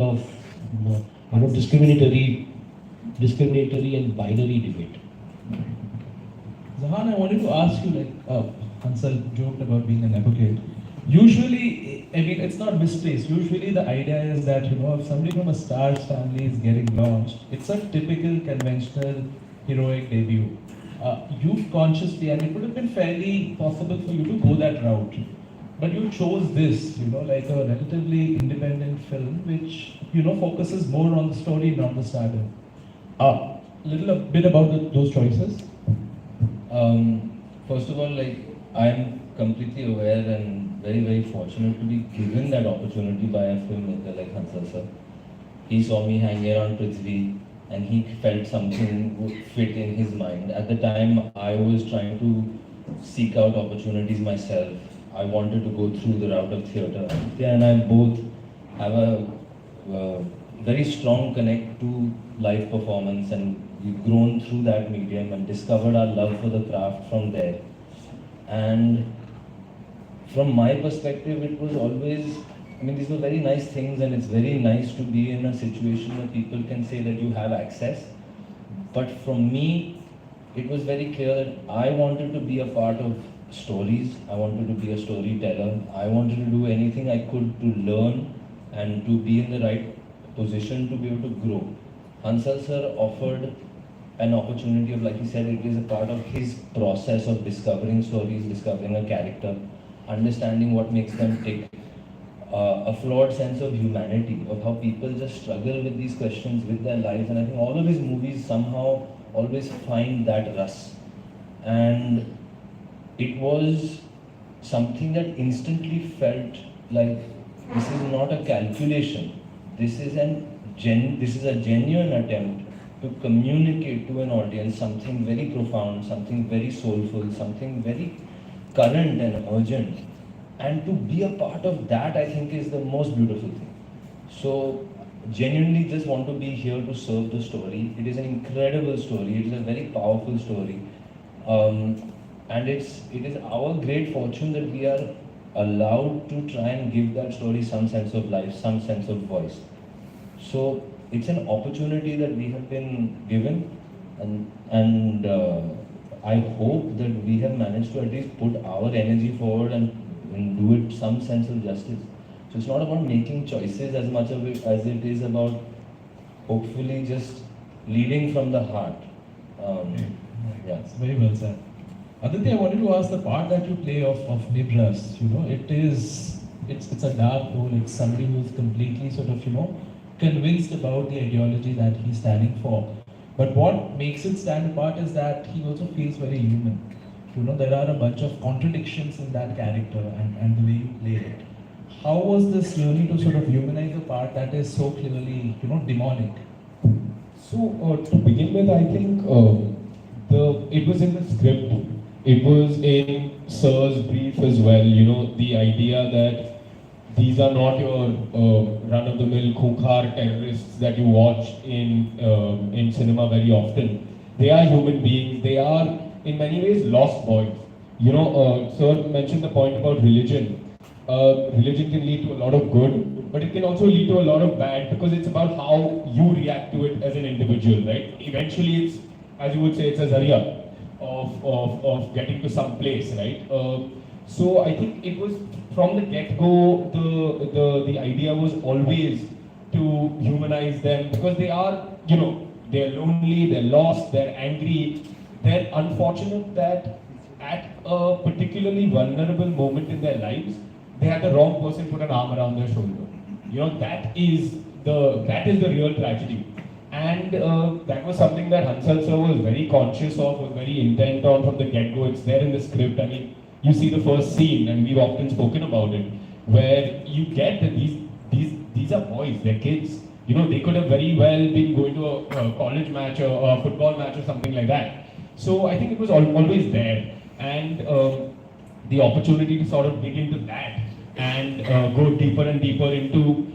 of discriminatory and binary debate. Zahan, I wanted to ask you, like, Hansal joked about being an advocate. Usually, I mean, it's not misplaced. Usually, the idea is that, if somebody from a star's family is getting launched, it's a typical conventional heroic debut. You've consciously, and it would have been fairly possible for you to go that route. But you chose this, like a relatively independent film, which, focuses more on the story, not the stardom. A bit about those choices. First of all, like, I'm completely aware and very, very fortunate to be given that opportunity by a filmmaker like Hansal sir. He saw me hanging around Prithvi and he felt something would fit in his mind. At the time, I was trying to seek out opportunities myself. I wanted to go through the route of theatre. Aditya and I both have a very strong connect to live performance, and we've grown through that medium and discovered our love for the craft from there. And from my perspective, it was always, I mean, these were very nice things, and it's very nice to be in a situation where people can say that you have access. But from me, it was very clear that I wanted to be a part of stories. I wanted to be a storyteller. I wanted to do anything I could to learn and to be in the right position to be able to grow. Hansal sir offered an opportunity of, like he said, it is a part of his process of discovering stories, discovering a character, understanding what makes them tick, a flawed sense of humanity, of how people just struggle with these questions with their lives. And I think all of his movies somehow always find that rust. And it was something that instantly felt like this is not a calculation. This is a genuine attempt to communicate to an audience something very profound, something very soulful, something very current and urgent. And to be a part of that, I think, is the most beautiful thing. So, genuinely just want to be here to serve the story. It is an incredible story. It is a very powerful story. And it is our great fortune that we are allowed to try and give that story some sense of life, some sense of voice. So it's an opportunity that we have been given, and I hope that we have managed to at least put our energy forward and do it some sense of justice. So it's not about making choices as much of it as it is about hopefully just leading from the heart. Yeah. Very well said. Aditya, I wanted to ask the part that you play of Nibras. It's a dark role. It's somebody who's completely sort of convinced about the ideology that he's standing for. But what makes it stand apart is that he also feels very human. There are a bunch of contradictions in that character and the way you play it. How was this journey to sort of humanize a part that is so clearly, demonic? So to begin with, I think it was in the script. It was in Sir's brief as well. The idea that these are not your run-of-the-mill Khukhar terrorists that you watch in cinema very often. They are human beings. They are, in many ways, lost boys. Sir mentioned the point about religion. Religion can lead to a lot of good, but it can also lead to a lot of bad, because it's about how you react to it as an individual, right? Eventually, it's, as you would say, it's a zaria of getting to some place, right? So I think it was from the get-go, the idea was always to humanize them, because they are, they're lonely, they're lost, they're angry, they're unfortunate that at a particularly vulnerable moment in their lives, they had the wrong person put an arm around their shoulder. That is the real tragedy. And that was something that Hansal sir was very conscious of, was very intent on from the get-go. It's there in the script. I mean, you see the first scene, and we've often spoken about it, where you get that these are boys, they're kids. They could have very well been going to a college match or a football match or something like that. So I think it was always there. And the opportunity to sort of dig into that and go deeper and deeper into,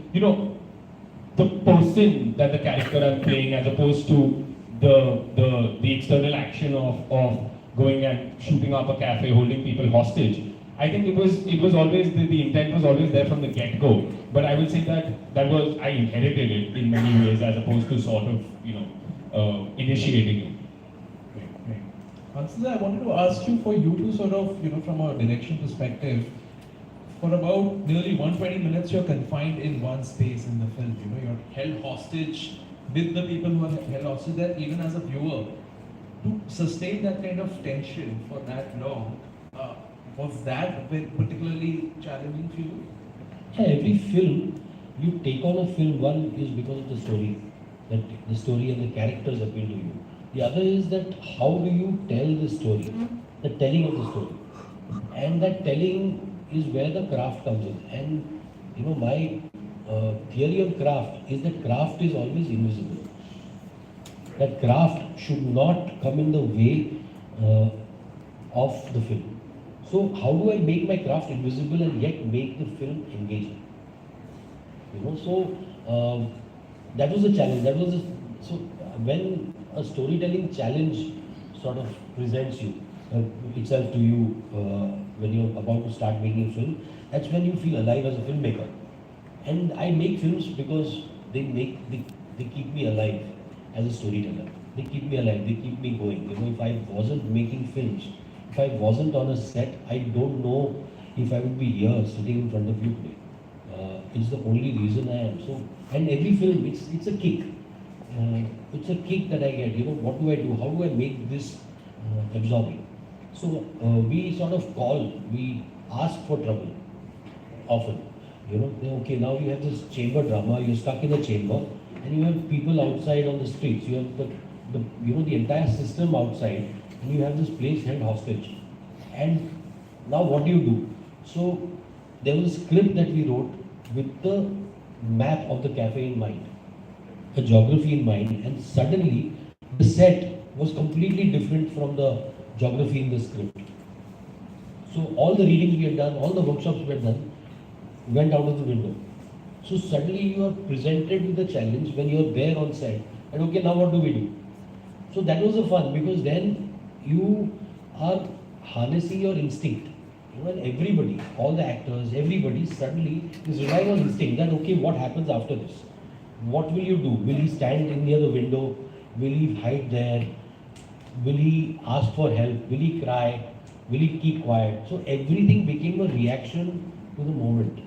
the person that the character I'm playing, as opposed to the external action of going and shooting up a cafe, holding people hostage. I think it was always the intent was always there from the get go. But I will say that was I inherited it in many ways as opposed to sort of initiating it. Right. Hansa, I wanted to ask you for you to sort of, from a direction perspective, for about nearly 120 minutes, you're confined in one space in the film. You're held hostage with the people who are held hostage there, even as a viewer. To sustain that kind of tension for that long, was that particularly challenging for you? Yeah, every film, you take on a film, one is because of the story, that the story and the characters appeal to you. The other is that how do you tell the story, the telling of the story. And that telling is where the craft comes in. And my theory on craft is that craft is always invisible. That craft should not come in the way of the film. So how do I make my craft invisible and yet make the film engaging? That was the challenge. When a storytelling challenge sort of presents itself to you when you're about to start making a film, that's when you feel alive as a filmmaker. And I make films because they keep me alive as a storyteller. They keep me alive. They keep me going. If I wasn't making films, if I wasn't on a set, I don't know if I would be here sitting in front of you today. It's the only reason I am. So, and every film, it's a kick. It's a kick that I get. What do I do? How do I make this absorbing? So we sort of we ask for trouble often. Okay, now you have this chamber drama. You're stuck in a chamber, and you have people outside on the streets. You have the entire system outside, and you have this place held hostage. And now what do? So there was a script that we wrote with the map of the cafe in mind, a geography in mind, and suddenly the set was completely different from the geography in the script. So all the readings we had done, all the workshops we had done, went out of the window. So suddenly you are presented with a challenge when you are there on set, and okay, now what do we do? So that was the fun, because then you are harnessing your instinct. And everybody, all the actors, everybody suddenly is relying on instinct that okay, what happens after this? What will you do? Will he stand in near the window? Will he hide there? Will he ask for help? Will he cry? Will he keep quiet? So everything became a reaction to the moment.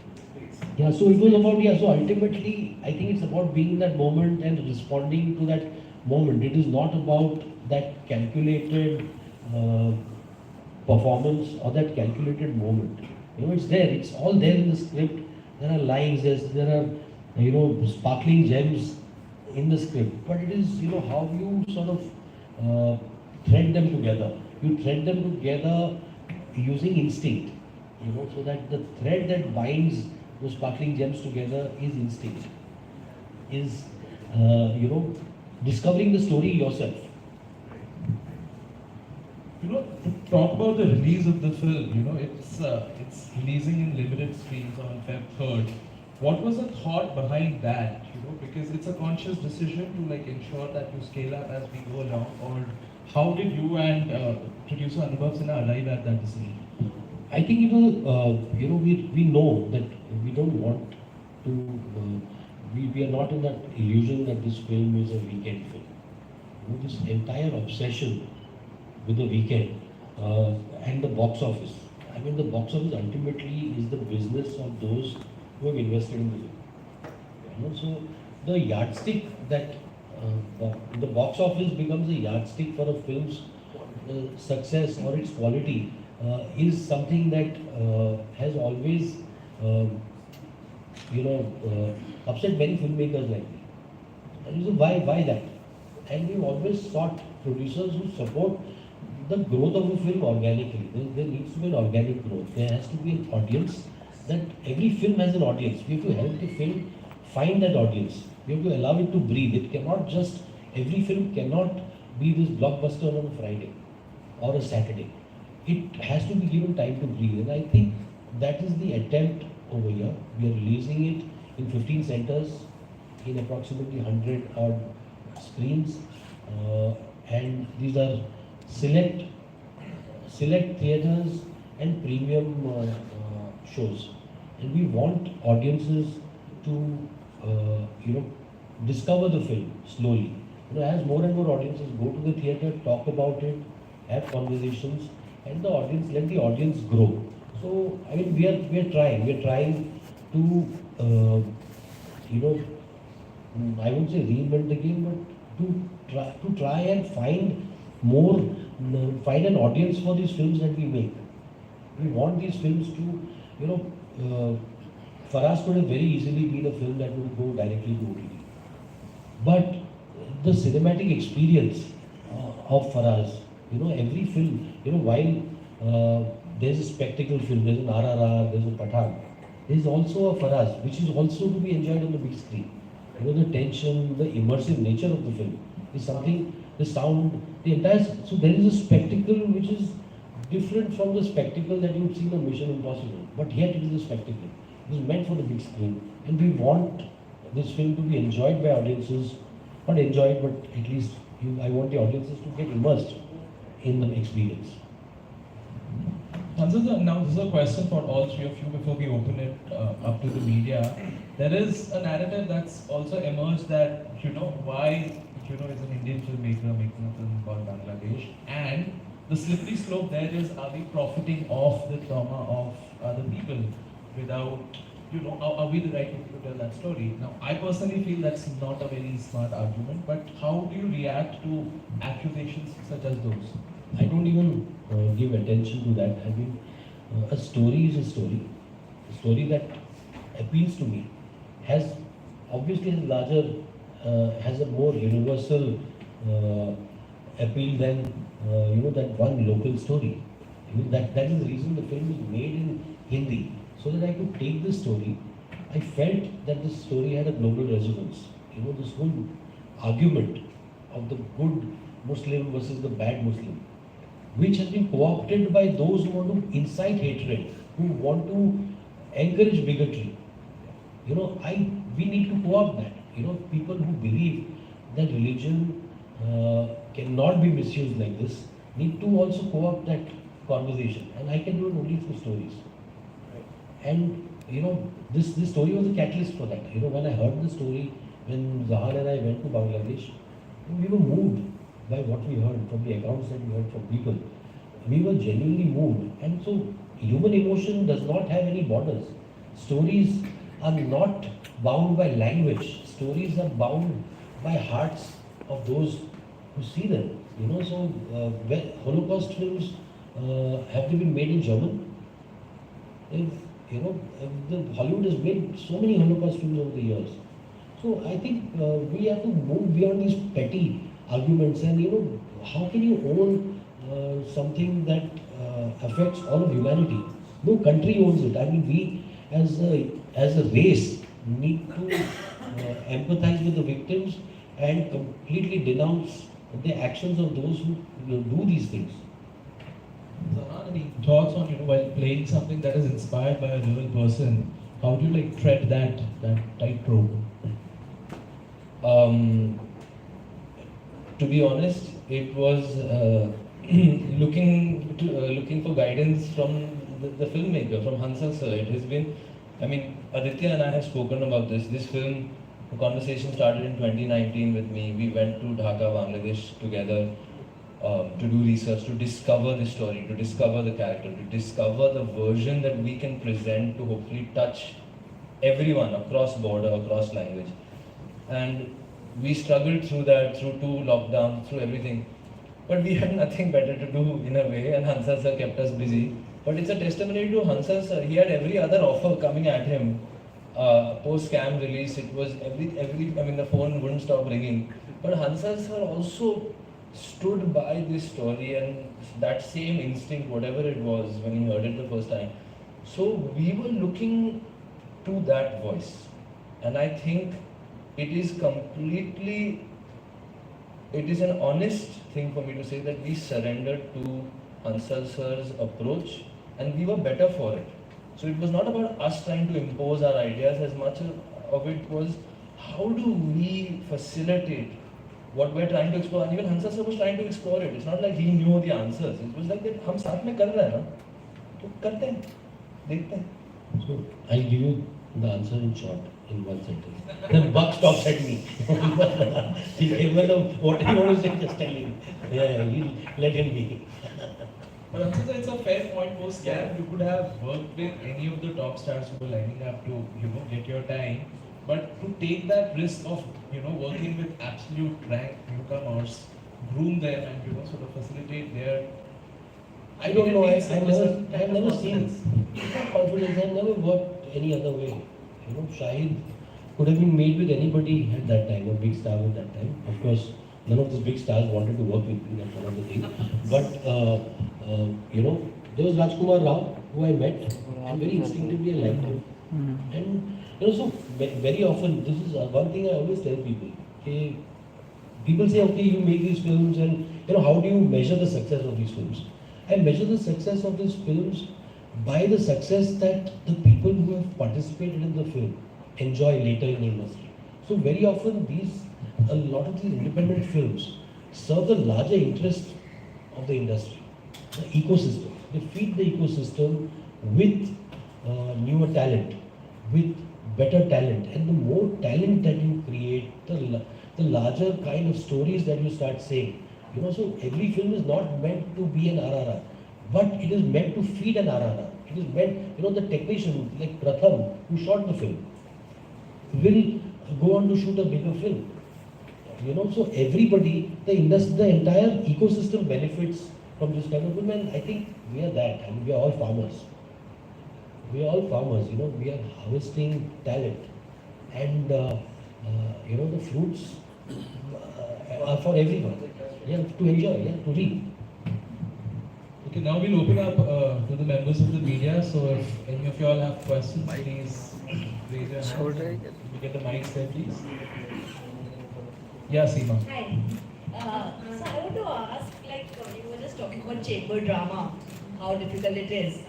Yeah, so it was about, so ultimately, I think it's about being in that moment and responding to that moment. It is not about that calculated performance or that calculated moment. It's there, it's all there in the script. There are lines, there are, sparkling gems in the script. But it is, how you sort of thread them together. You thread them together using instinct, so that the thread that binds those sparkling gems together is instinct, is, discovering the story yourself. To talk about the release of the film, it's releasing in limited screens on Feb 3rd. What was the thought behind that? Because it's a conscious decision to ensure that you scale up as we go along. Or how did you and producer Anubhav Sinha arrive at that decision? I think we know that we don't want to. We are not in that illusion that this film is a weekend film. This entire obsession with the weekend and the box office. I mean, the box office ultimately is the business of those who have invested in the film. So the yardstick that the box office becomes a yardstick for a film's success or its quality is something that has always, upset many filmmakers like me. And so why that? And we've always sought producers who support the growth of a film organically. There needs to be an organic growth. There has to be an audience. That every film has an audience. We have to help the film find that audience. We have to allow it to breathe. It cannot just, every film cannot be this blockbuster on a Friday or a Saturday. It has to be given time to breathe. And I think that is the attempt over here. We are releasing it in 15 centers in approximately 100 odd screens. And these are select theaters and premium shows, and we want audiences to discover the film slowly. As more and more audiences go to the theatre, talk about it, have conversations, and the audience, let the audience grow. So I mean, we are trying to I won't say reinvent the game, but to try and find an audience for these films that we make. We want these films to, Faraaz could have very easily been a film that would go directly to OTT. But the cinematic experience of Faraaz, every film, while there's a spectacle film, there's an RRR, there's a Pathan, there's also a Faraaz, which is also to be enjoyed on the big screen. The tension, the immersive nature of the film is something, the sound, the entire, so there is a spectacle which is different from the spectacle that you've seen on Mission Impossible, but yet it is a spectacle. It is meant for the big screen, and we want this film to be enjoyed by audiences, not enjoyed, but at least I want the audiences to get immersed in the experience. Hansal, now this is a question for all three of you before we open it up to the media. There is a narrative that's also emerged that, why, is an Indian filmmaker making a film called Bangladesh, and the slippery slope there is, are we profiting off the trauma of other people without, are we the right people to tell that story? Now, I personally feel that's not a very smart argument, but how do you react to accusations such as those? I don't even give attention to that. I mean, a story is a story. A story that appeals to me has obviously has a more universal appeal than that one local story. That is the reason the film is made in Hindi, so that I could take this story. I felt that this story had a global resonance. This whole argument of the good Muslim versus the bad Muslim, which has been co-opted by those who want to incite hatred, who want to encourage bigotry. We need to co-opt that. People who believe that religion cannot be misused like this need to also co-opt that conversation, and I can do it only through stories. And this story was a catalyst for that. When I heard the story, when Zahan and I went to Bangladesh, we were moved by what we heard from the accounts that we heard from people. We were genuinely moved, and so human emotion does not have any borders. Stories are not bound by language. Stories are bound by hearts of those who see them. So Holocaust films have they been made in German? The Hollywood has made so many Holocaust films over the years. So I think we have to move beyond these petty arguments, and how can you own something that affects all of humanity? No country owns it. I mean, we as a race need to empathize with the victims and completely denounce the actions of those who do these things. Zahan, any thoughts on, while playing something that is inspired by a real person, how do you tread that tightrope? To be honest, it was looking for guidance from the filmmaker, from Hansal sir. It has been, Aditya and I have spoken about this. This film, the conversation started in 2019 with me. We went to Dhaka, Bangladesh together to do research, to discover the story, to discover the character, to discover the version that we can present to hopefully touch everyone across border, across language. And we struggled through that, through 2 lockdowns, through everything. But we had nothing better to do in a way, and Hansal sir kept us busy. But it's a testimony to Hansal sir. He had every other offer coming at him. Post-scam release, it was the phone wouldn't stop ringing. But Hansal sir also stood by this story and that same instinct, whatever it was, when he heard it the first time. So we were looking to that voice. And I think it is an honest thing for me to say that we surrendered to Hansal sir's approach and we were better for it. So it was not about us trying to impose our ideas, as much of it was how do we facilitate what we're trying to explore. And even Hansal sir was trying to explore it. It's not like he knew the answers. It was like that, hum saath mein kar rahe hain na. तो करते हैं, देखते हैं. So I'll give you the answer in short, in one sentence. The buck stops at me. What you want to say, just tell him. Yeah, let him be. But Ankita, it's a fair point. Post Gap, you could have worked with any of the top stars who were lining up to, get your time. But to take that risk of, working with absolute rank newcomers, groom them, and sort of facilitate their. I don't know. It takes I've never seen confidence. not confidence. I've never worked any other way. Shahid could have been made with anybody at that time, a big star at that time. Of course, none of these big stars wanted to work with me. That's one of the things. But there was Rajkumar Rao, who I met, and very instinctively I liked him. And so very often, this is one thing I always tell people. Okay, people say, okay, you make these films, and how do you measure the success of these films? I measure the success of these films by the success that the people who have participated in the film enjoy later in the industry. So very often a lot of these independent films serve the larger interest of the industry, the ecosystem. They feed the ecosystem with newer talent, with better talent, and the more talent that you create, the larger kind of stories that you start saying. So every film is not meant to be an RRR, but it is meant to feed an RRR. It is meant, the technician like Pratham who shot the film will go on to shoot a bigger film. So everybody, the industry, the entire ecosystem benefits from this kind of film, and I think we are that. I mean, we are all farmers. We are all farmers. We are harvesting talent, and the fruits are for everyone. Yeah, to enjoy, to reap. Okay, now we'll open up to the members of the media. So if any of you all have questions, please raise your hand. Can we get the mics there, please? Yeah, Seema. Hi. So I want to ask, you were just talking about chamber drama, how difficult it is.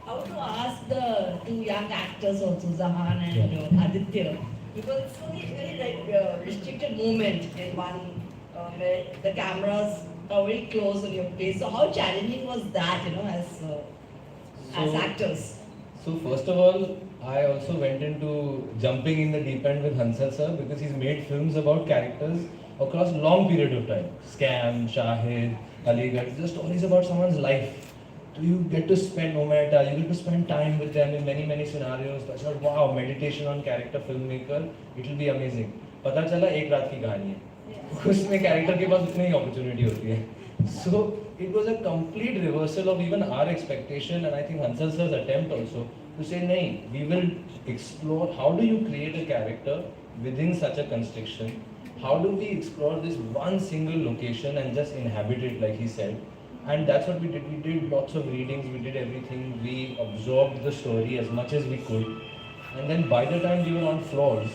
I want to ask the two young actors also, Zahan and Aditya, because it's only very restricted moment in one where the cameras are very close on your face. So how challenging was that, as actors? So first of all, I also went into jumping in the deep end with Hansal sir because he's made films about characters across a long period of time. Scam, Shahid, Aligarh, just stories about someone's life. So you get to spend momenta, you get to spend time with them in many, many scenarios. So I thought, wow, meditation on character filmmaker, it will be amazing. पता चला एक रात की कहानी है. उसमें character के पास उतनी ही opportunity होती है. So it was a complete reversal of even our expectation, and I think Hansal sir's attempt also to say, nahin, we will explore how do you create a character within such a constriction. How do we explore this one single location and just inhabit it, like he said? And that's what we did. We did lots of readings, we did everything. We absorbed the story as much as we could. And then by the time we were on floors,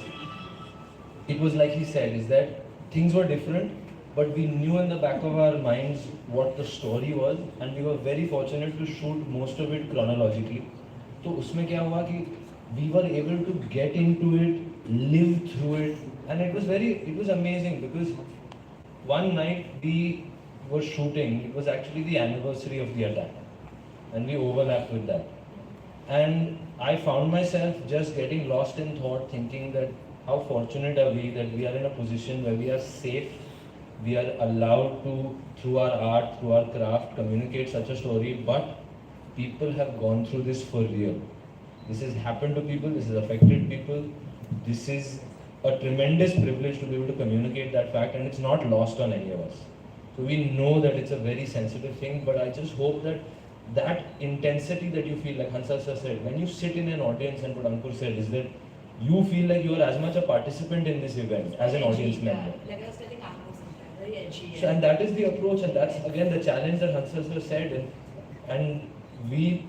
it was like he said, is that things were different, but we knew in the back of our minds what the story was, and we were very fortunate to shoot most of it chronologically. So उसमें क्या हुआ कि we were able to get into it, live through it, and it was amazing because one night we were shooting, it was actually the anniversary of the attack, and we overlapped with that. And I found myself just getting lost in thought, thinking that how fortunate are we that we are in a position where we are safe, we are allowed to, through our art, through our craft, communicate such a story, but people have gone through this for real. This has happened to people, this has affected people, this is a tremendous privilege to be able to communicate that fact, and it's not lost on any of us. So we know that it's a very sensitive thing, but I just hope that that intensity that you feel, like Hansal sir said, when you sit in an audience, and what Ankur said, is that you feel like you are as much a participant in this event as an audience member. Like I was telling Ankur sometimes, very edgy. So, and that is the approach, and that's again the challenge that Hansal sir said, and we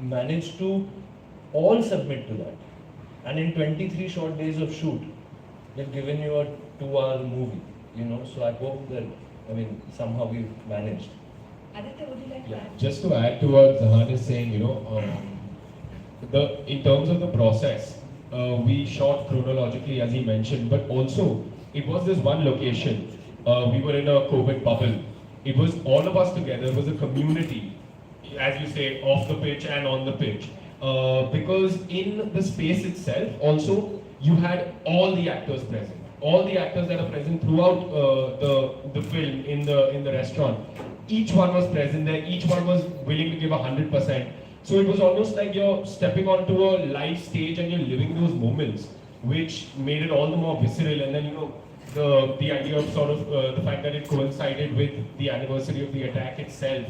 managed to all submit to that. And in 23 short days of shoot, we've given you a 2-hour movie, so I hope that, somehow we've managed. Aditya, would you like to add? Just to add to what Zahan is saying, in terms of the process, we shot chronologically as he mentioned, but also it was this one location. We were in a COVID bubble. It was all of us together. It was a community, as you say, off the pitch and on the pitch. Because in the space itself, also, you had all the actors present. All the actors that are present throughout the film in the restaurant. Each one was present there. Each one was willing to give 100%. So it was almost like you're stepping onto a live stage and you're living those moments, which made it all the more visceral. And then the idea of sort of the fact that it coincided with the anniversary of the attack itself.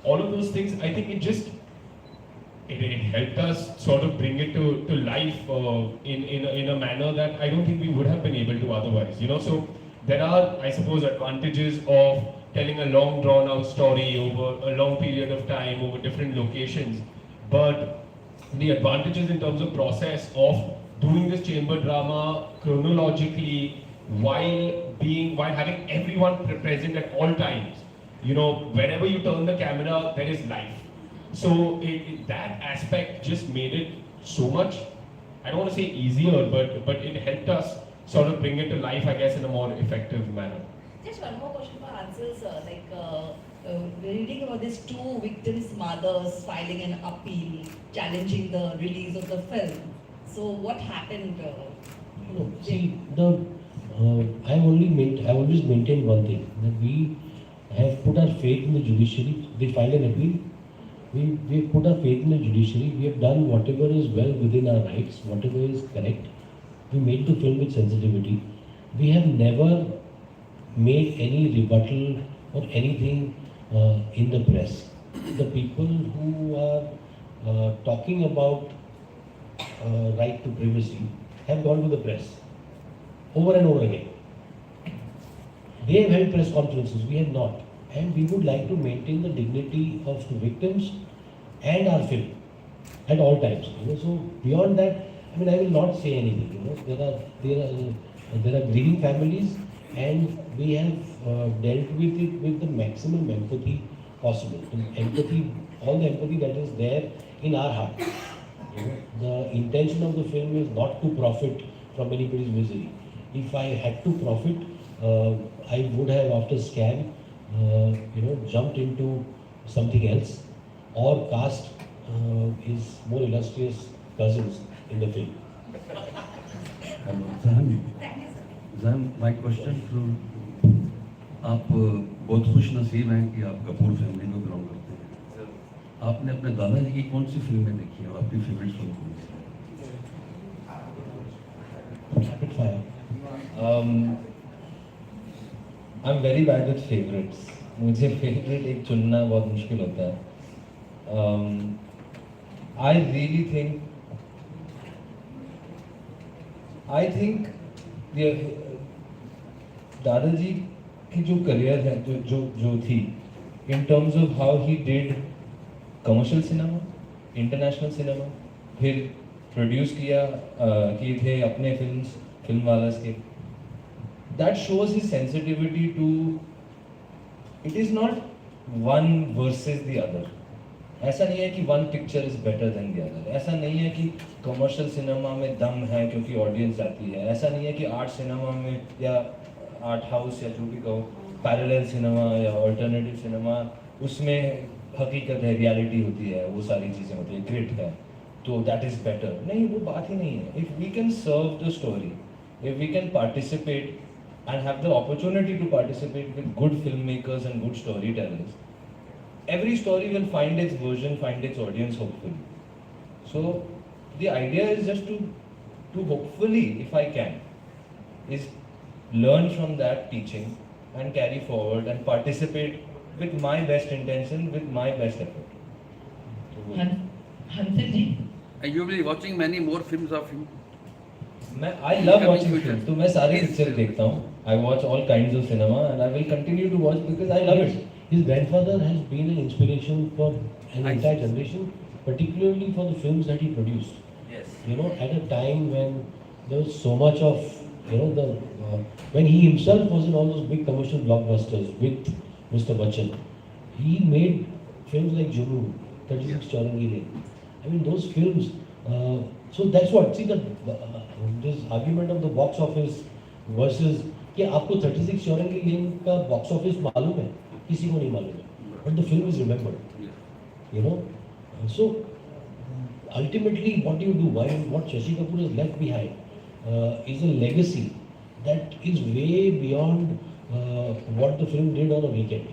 All of those things, I think it helped us sort of bring it to life in a manner that I don't think we would have been able to otherwise. So there are, I suppose, advantages of telling a long drawn out story over a long period of time over different locations, but the advantages in terms of process of doing this chamber drama chronologically while having everyone present at all times. Whenever you turn the camera, there is life. So that aspect just made it so much, I don't want to say easier, but it helped us sort of bring it to life, I guess, in a more effective manner. Just one more question for answers. We're reading about these two victims' mothers filing an appeal challenging the release of the film. So what happened? See, I always maintain one thing, that we have put our faith in the judiciary. They filed an appeal. We have put our faith in the judiciary. We have done whatever is well within our rights, whatever is correct. We made the film with sensitivity. We have never made any rebuttal or anything in the press. The people who are talking about right to privacy have gone to the press over and over again. They have held press conferences, we have not. And we would like to maintain the dignity of the victims and our film at all times. So beyond that, I will not say anything. There are grieving families, and we have dealt with it with the maximum empathy possible. All the empathy that is there in our heart. The intention of the film is not to profit from anybody's misery. If I had to profit, I would have, after scan, jumped into something else or cast his more illustrious cousins in the film. Zam, my question to आप बहुत खुश नसीब हैं कि आप Kapoor family को belong करते हैं। आपने अपने दादाजी की कौन सी फिल्में देखी हैं और आपकी फेवरेट फिल्म कौन सी है? Rapid fire. I'm very bad with favorites. मुझे favorite एक चुनना बहुत मुश्किल होता है. I really think दादाजी की जो करियर है जो थी, in terms of how he did commercial cinema, international cinema, फिर प्रोड्यूस किए थे अपने फिल्म वालास के, that shows his sensitivity to, it is not one versus the other. ऐसा नहीं है कि one picture is better than the other. ऐसा नहीं है कि commercial cinema में दम है क्योंकि audience जाती है. ऐसा नहीं है कि art cinema में या art house या जो भी कहो, parallel cinema या alternative cinema, उसमें हकीकत है, reality होती है, वो सारी चीज़ें होती है, grit है, तो that is better. नहीं, वो बात ही नहीं है. If we can serve the story, if we can participate and have the opportunity to participate with good filmmakers and good storytellers, every story will find its version, find its audience, hopefully. So the idea is just to hopefully, if I can, is learn from that teaching and carry forward and participate with my best intention, with my best effort. Hansalji? And you will be watching many more films of him. I love watching films. तो मैं सारे picture देखता हूँ. I watch all kinds of cinema and I will continue to watch because I love it. His grandfather has been an inspiration for an entire generation, particularly for the films that he produced. Yes. At a time when there was so much of, when he himself was in all those big commercial blockbusters with Mr. Bachchan, he made films like Junoon, 36 Chaurangi Lane. Those films, so that's what, see this argument of the box office versus, कि आपको 36 चौरंगी लेन का box office मालूम है, किसी को नहीं मालूम है, but the film is remembered. you know. So ultimately what you do, what Shashi Kapoor has left behind is a legacy that is way beyond what the film did on a weekend.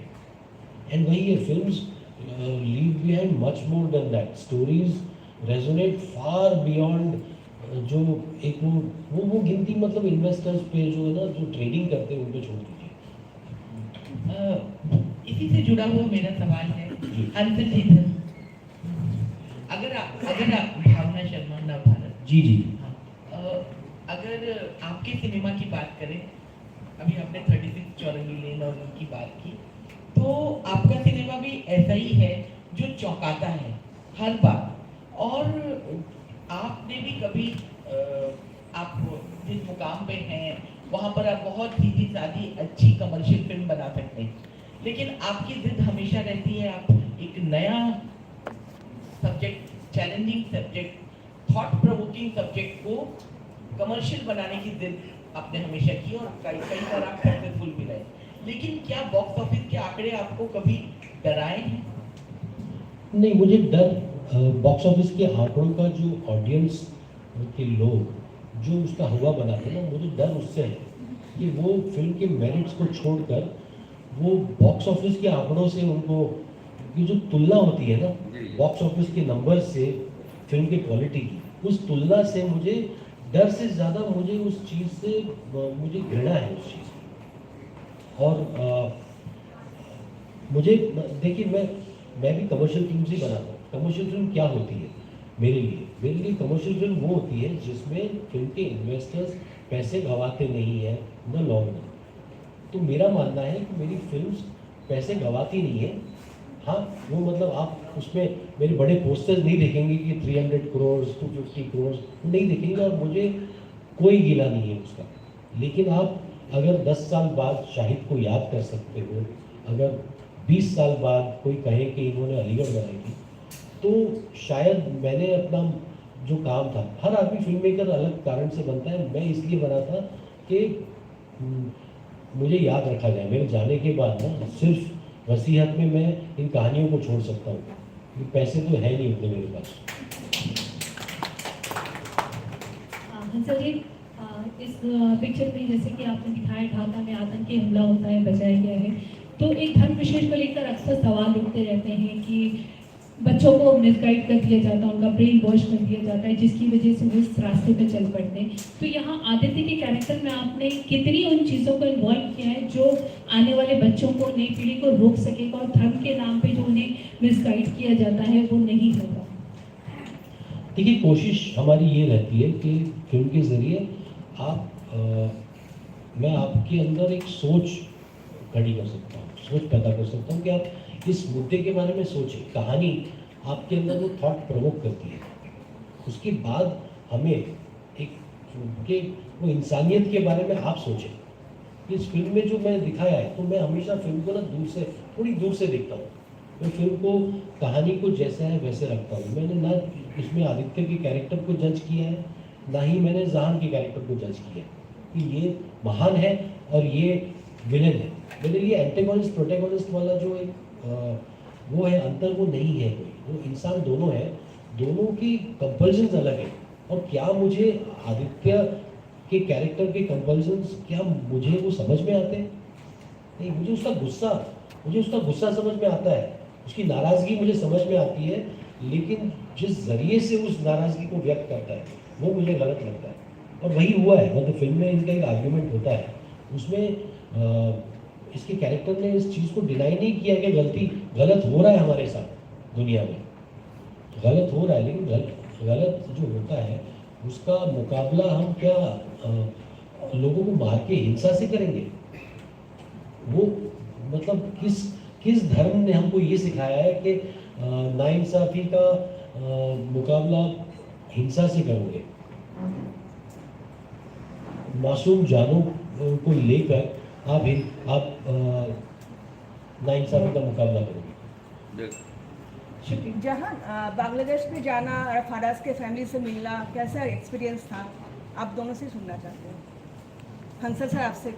And वही है, films leave behind much more than that. Stories resonate far beyond जो एक वो गिनती, मतलब investors पे जो है ना, जो ट्रेडिंग करते हैं उन पे छोड़ दीजिए। इसी से जुड़ा हुआ मेरा सवाल है, जी। अंतर जीवन, अगर आप भावना शर्मा नवभारत, जी जी। हाँ, अगर आपके सिनेमा की बात करें, अभी आपने 36 चौरंगी लेन और उनकी बात की, तो आपका सिनेमा भी ऐसा ही है जो चौंकाता है हर बार। और आपने भी कभी आप जिस मुकाम पे हैं वहाँ पर आप बहुत सीधी सादी अच्छी कमर्शियल फिल्म बना सकते हैं, लेकिन आपकी जिद हमेशा रहती है आप एक नया subject, challenging subject, thought provoking subject को कमर्शियल बनाने की जिद आपने हमेशा की और कई बार आप सक्सेसफुल भी रहे। लेकिन क्या बॉक्स ऑफिस के आंकड़े आपको कभी डराए हैं? नहीं, मुझे डर बॉक्स ऑफिस के आंकड़ों का, जो ऑडियंस के लोग जो उसका हवा बनाते हैं ना, मुझे डर उससे है कि वो फिल्म के मेरिट्स को छोड़कर वो बॉक्स ऑफिस के आंकड़ों से उनको, ये जो तुलना होती है ना बॉक्स ऑफिस के नंबर से फिल्म की क्वालिटी की, उस तुलना से मुझे डर से ज़्यादा मुझे उस चीज़ से मुझे घृणा है उस चीज़ की। और मुझे देखिए, मैं भी कमर्शियल फिल्म ही बनाता हूँ। कमर्शियल फिल्म क्या होती है मेरे लिए कमर्शियल फिल्म वो होती है जिसमें फिल्म के इन्वेस्टर्स पैसे गंवाते नहीं हैं इन द लॉन्ग रन। तो मेरा मानना है कि मेरी फिल्म्स पैसे गंवाती नहीं है। हाँ, वो मतलब आप उसमें मेरे बड़े पोस्टर्स नहीं देखेंगे कि 300 करोड़ 250 करोड़, नहीं देखेंगे और मुझे कोई गिला नहीं है उसका। लेकिन आप अगर 10 साल बाद शाहिद को याद कर सकते हो, अगर 20 साल बाद कोई कहे कि इन्होंने अलीगढ़ बनाई थी, तो शायद मैंने अपना जो काम था, हर आदमी फिल्म मेकर अलग कारण से बनता है, मैं इसलिए बना था कि मुझे याद रखा जाए। मेरे जाने के बाद ना सिर्फ वसीयत में मैं इन कहानियों को छोड़ सकता हूँ। पैसे तो है नहीं उतने मेरे पास। हंसा जी, इस पिक्चर में जैसे कि आपने दिखाया ढाका में आतंकी हमला होता है, बचाया गया है, तो एक धर्म विशेष को लेकर अक्सर सवाल उठते रहते हैं कि बच्चों को मिसगाइड कर दिया जाता है, उनका ब्रेन वॉश कर दिया जाता है, जिसकी वजह से वो इस रास्ते पे चल पड़ते हैं। तो यहाँ आदित्य के कैरेक्टर में आपने कितनी उन चीज़ों को इन्वॉल्व किया है जो आने वाले बच्चों को, नई पीढ़ी को रोक सकेगा और धर्म के नाम पे जो उन्हें मिसगाइड किया जाता है वो नहीं होगा? देखिए, कोशिश हमारी ये रहती है कि फिल्म के ज़रिए मैं आपके अंदर एक सोच खड़ी कर सकता हूँ, सोच पैदा कर सकता हूँ कि आप इस मुद्दे के बारे में सोचें। कहानी आपके अंदर वो थॉट प्रवोक करती है, उसके बाद हमें एक कि वो इंसानियत के बारे में आप सोचें। इस फिल्म में जो मैंने दिखाया है, तो मैं हमेशा फिल्म को ना थोड़ी दूर से देखता हूँ। मैं फिल्म को, कहानी को जैसा है वैसे रखता हूँ। मैंने ना इसमें आदित्य के कैरेक्टर को जज किया है, ना ही मैंने जहान के कैरेक्टर को जज किया है कि ये महान है और ये विलन है। मेरे लिए एंटेगोनिस्ट प्रोटैगोनिस्ट वाला जो एक वो है अंतर, वो नहीं है कोई, वो इंसान दोनों है, दोनों की कंपल्शंस अलग है। और क्या मुझे आदित्य के कैरेक्टर के कंपल्शंस, क्या मुझे वो समझ में आते हैं? नहीं, मुझे उसका गुस्सा समझ में आता है, उसकी नाराज़गी मुझे समझ में आती है, लेकिन जिस जरिए से उस नाराज़गी को व्यक्त करता है वो मुझे गलत लगता है। और वही हुआ है, मतलब फिल्म में इनका एक आर्ग्यूमेंट होता है, उसमें इसके कैरेक्टर ने इस चीज़ को डिनाई नहीं किया कि गलत हो रहा है हमारे साथ दुनिया में, गलत हो रहा है, लेकिन गलत जो होता है उसका मुकाबला हम क्या लोगों को मार के हिंसा से करेंगे? वो मतलब किस धर्म ने हमको ये सिखाया है कि नाइंसाफ़ी का मुकाबला हिंसा से करोगे? मासूम जानों को लेकर आप नाइंसाफ़ी का मुकाबला करोगे। जहाँ बांग्लादेश में जाना और फराज के फैमिली से मिलना, कैसा एक्सपीरियंस था? आप दोनों से सुनना चाहते हैं। हंसा सर, आपसे